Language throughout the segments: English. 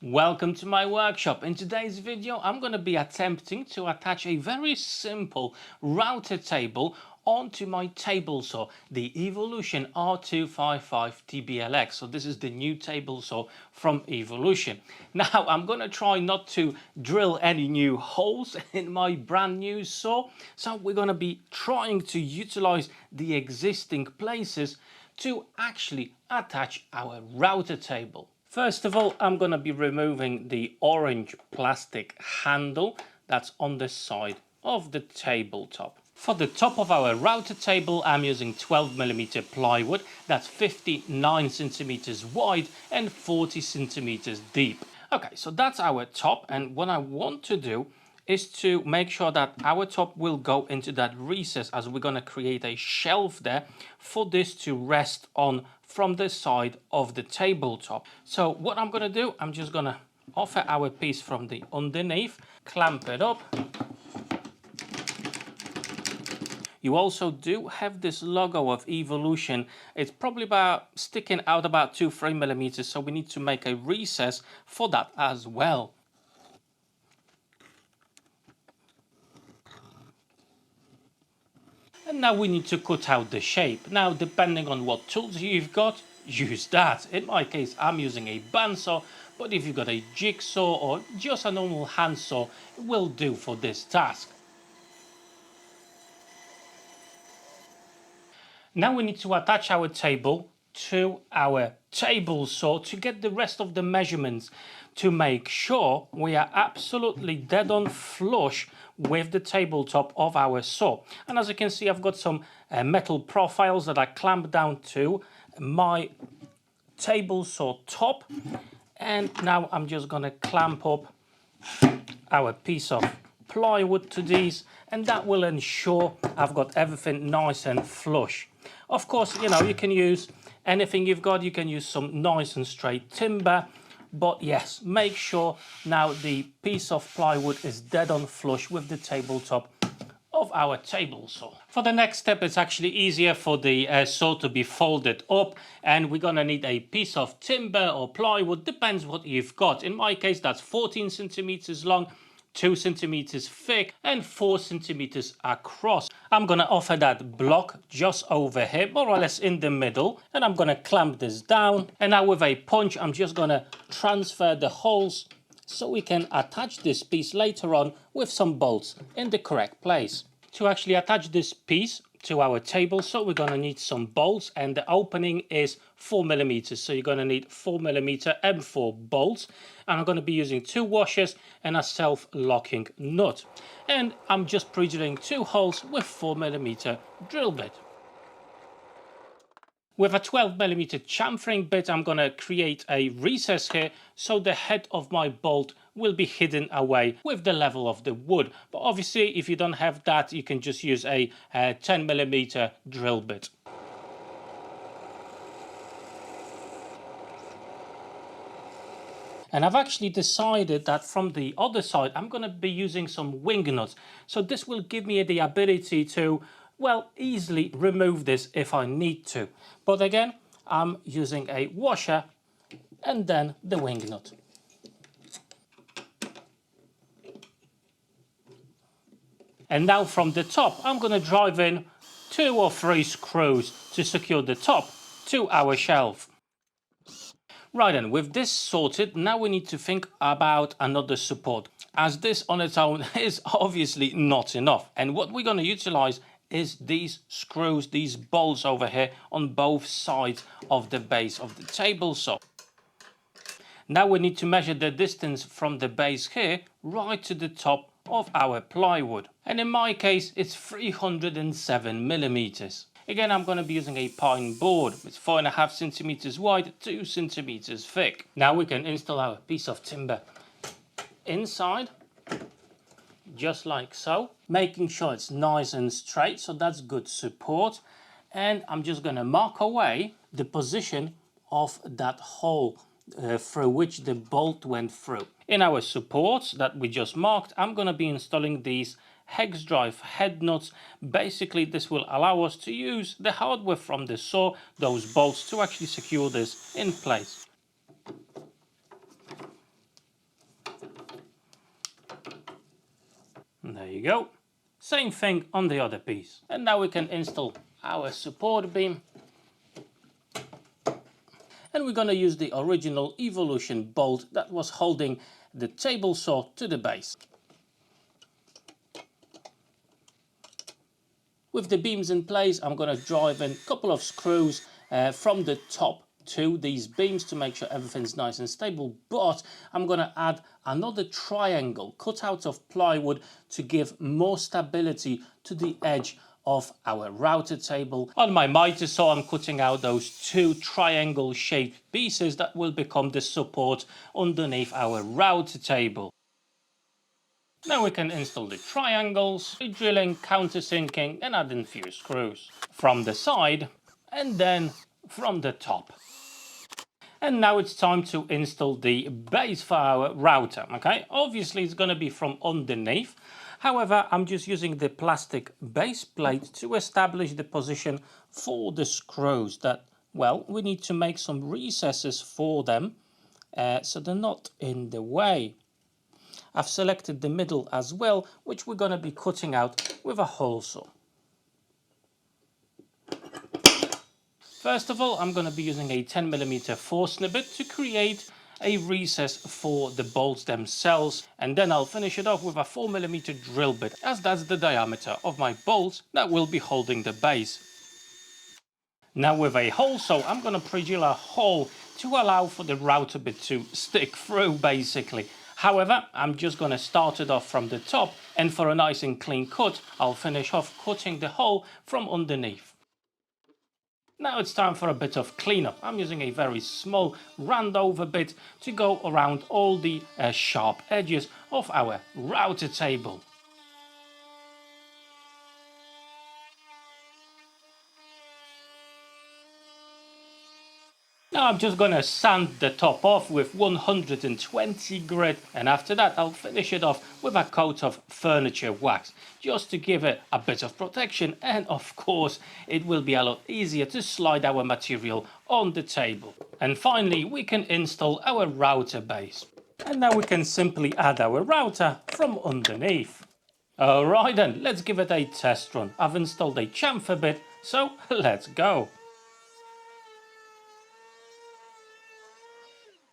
Welcome to my workshop. In today's video I'm going to be attempting to attach a very simple router table onto my table saw, the Evolution R255TBLX. So this is the new table saw from Evolution. Now I'm going to try not to drill any new holes in my brand new saw, so we're going to be trying to utilize the existing places to actually attach our router table. First of all, I'm going to be removing the orange plastic handle that's on the side of the tabletop. For the top of our router table, I'm using 12mm plywood that's 59 centimeters wide and 40 centimeters deep. Okay, so that's our top, and what I want to do is to make sure that our top will go into that recess, as we're going to create a shelf there for this to rest on from the side of the tabletop. So what I'm going to do, I'm just going to offer our piece from the underneath, clamp it up. You also do have this logo of Evolution. It's probably about sticking out about 2-3 millimeters, so we need to make a recess for that as well. And now we need to cut out the shape. Now, depending on what tools you've got, use that. In my case, I'm using a bandsaw, but if you've got a jigsaw or just a normal handsaw, it will do for this task. Now we need to attach our table to our table saw to get the rest of the measurements, to make sure we are absolutely dead on flush with the tabletop of our saw. And as you can see, I've got some metal profiles that I clamped down to my table saw top, and now I'm just going to clamp up our piece of plywood to these, and that will ensure I've got everything nice and flush. Of course, you know, you can use anything you've got. You can use some nice and straight timber, but yes, make sure now the piece of plywood is dead on flush with the tabletop of our table saw. For the next step, it's actually easier for the saw to be folded up, and we're gonna need a piece of timber or plywood, depends what you've got. In my case, that's 14 centimeters long, 2 centimeters thick and 4 centimeters across. I'm gonna offer that block just over here, more or less in the middle, and I'm gonna clamp this down. And now with a punch, I'm just gonna transfer the holes so we can attach this piece later on with some bolts in the correct place. To actually attach this piece to our table saw, we're going to need some bolts, and the opening is 4 millimeters, so you're going to need 4mm M4 bolts, and I'm going to be using 2 washers and a self-locking nut, and I'm just pre-drilling 2 holes with 4mm drill bit. With a 12mm chamfering bit, I'm going to create a recess here so the head of my bolt will be hidden away with the level of the wood. But obviously, if you don't have that, you can just use a 10mm drill bit. And I've actually decided that from the other side, I'm going to be using some wing nuts. So this will give me the ability to, well, easily remove this if I need to. But again, I'm using a washer and then the wing nut. And now from the top, I'm going to drive in 2 or 3 screws to secure the top to our shelf. Right, and with this sorted, now we need to think about another support, as this on its own is obviously not enough. And what we're going to utilize is these screws, these bolts over here on both sides of the base of the table saw. Now we need to measure the distance from the base here right to the top of our plywood. And in my case, it's 307 millimeters. Again, I'm going to be using a pine board. It's 4.5 centimeters wide, 2 centimeters thick. Now we can install our piece of timber inside, just like so, making sure it's nice and straight, so that's good support. And I'm just going to mark away the position of that hole through which the bolt went through. In our supports that we just marked, I'm going to be installing these hex drive head nuts. Basically, this will allow us to use the hardware from the saw, those bolts, to actually secure this in place. And there you go. Same thing on the other piece. And now we can install our support beam. And we're going to use the original Evolution bolt that was holding the table saw to the base. With the beams in place, I'm going to drive in a couple of screws from the top to these beams to make sure everything's nice and stable, but I'm going to add another triangle cut out of plywood to give more stability to the edge of our router table. On my miter saw, I'm cutting out those two triangle shaped pieces that will become the support underneath our router table. Now we can install the triangles, drilling, countersinking and adding a few screws from the side and then from the top. And now it's time to install the base for our router. Okay, obviously it's going to be from underneath. However, I'm just using the plastic base plate to establish the position for the screws that, well, we need to make some recesses for them so they're not in the way. I've selected the middle as well, which we're going to be cutting out with a hole saw. First of all, I'm going to be using a 10mm force snippet to create a recess for the bolts themselves, and then I'll finish it off with a 4mm drill bit, as that's the diameter of my bolts that will be holding the base. Now with a hole saw, I'm going to pre-drill a hole to allow for the router bit to stick through basically. However, I'm just going to start it off from the top, and for a nice and clean cut, I'll finish off cutting the hole from underneath. Now it's time for a bit of cleanup. I'm using a very small round over bit to go around all the sharp edges of our router table. Now I'm just going to sand the top off with 120 grit, and after that I'll finish it off with a coat of furniture wax just to give it a bit of protection, and of course it will be a lot easier to slide our material on the table. And finally we can install our router base, and now we can simply add our router from underneath. Alright then, let's give it a test run. I've installed a chamfer bit, so let's go.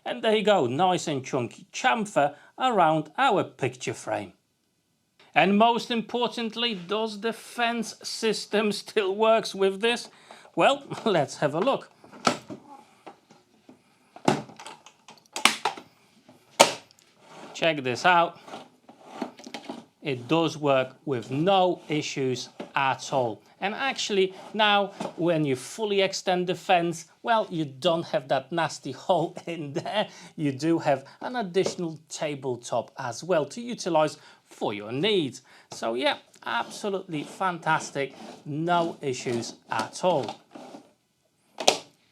And there you go, nice and chunky chamfer around our picture frame. And most importantly, does the fence system still works with this? Well, let's have a look. Check this out. It does work with no issues at all. And actually now when you fully extend the fence, well, you don't have that nasty hole in there. You do have an additional tabletop as well to utilize for your needs. So yeah, absolutely fantastic, no issues at all.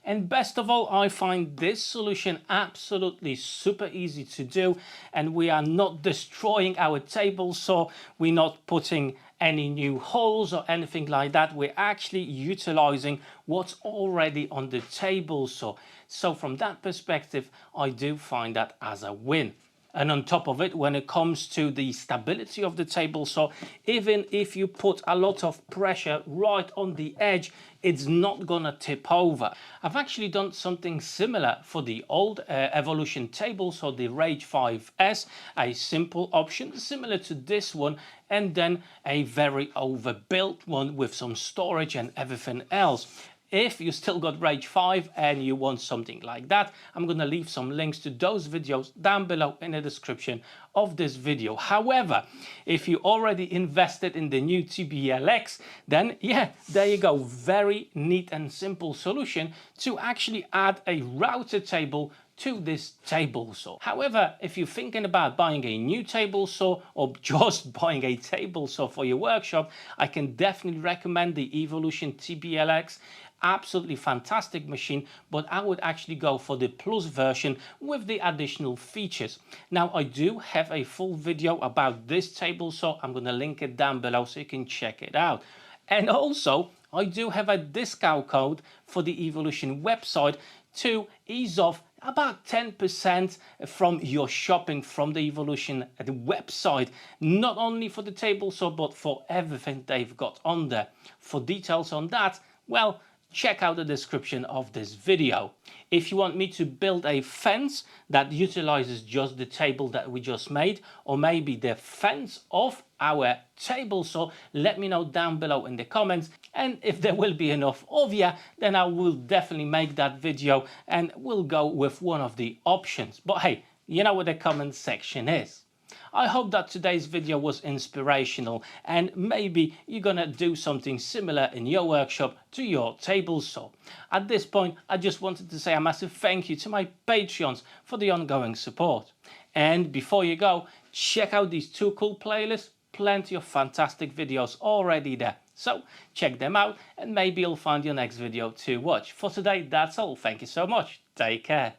And best of all, I find this solution absolutely super easy to do, and we are not destroying our table saw. We're not putting any new holes or anything like that. We're actually utilizing what's already on the table saw. So from that perspective, I do find that as a win. And on top of it, when it comes to the stability of the table saw, even if you put a lot of pressure right on the edge, it's not gonna tip over. I've actually done something similar for the old Evolution table saw, the Rage 5S, a simple option similar to this one, and then a very overbuilt one with some storage and everything else. If you still got Rage 5 and you want something like that, I'm going to leave some links to those videos down below in the description of this video. However, if you already invested in the new TBLX, then yeah, there you go. Very neat and simple solution to actually add a router table to this table saw. However, if you're thinking about buying a new table saw or just buying a table saw for your workshop, I can definitely recommend the Evolution TBLX. Absolutely fantastic machine, but I would actually go for the Plus version with the additional features. Now I do have a full video about this table saw. I'm going to link it down below so you can check it out. And also I do have a discount code for the Evolution website to ease off about 10% from your shopping from the Evolution the website, not only for the table saw but for everything they've got on there. For details on that, well, check out the description of this video. If you want me to build a fence that utilizes just the table that we just made, or maybe the fence of our table saw, let me know down below in the comments, and if there will be enough of you, then I will definitely make that video and we'll go with one of the options. But hey, you know what the comment section is. I hope that today's video was inspirational and maybe you're gonna do something similar in your workshop to your table saw. At this point, I just wanted to say a massive thank you to my Patreons for the ongoing support. And before you go, check out these two cool playlists. Plenty of fantastic videos already there. So check them out and maybe you'll find your next video to watch. For today, that's all. Thank you so much. Take care.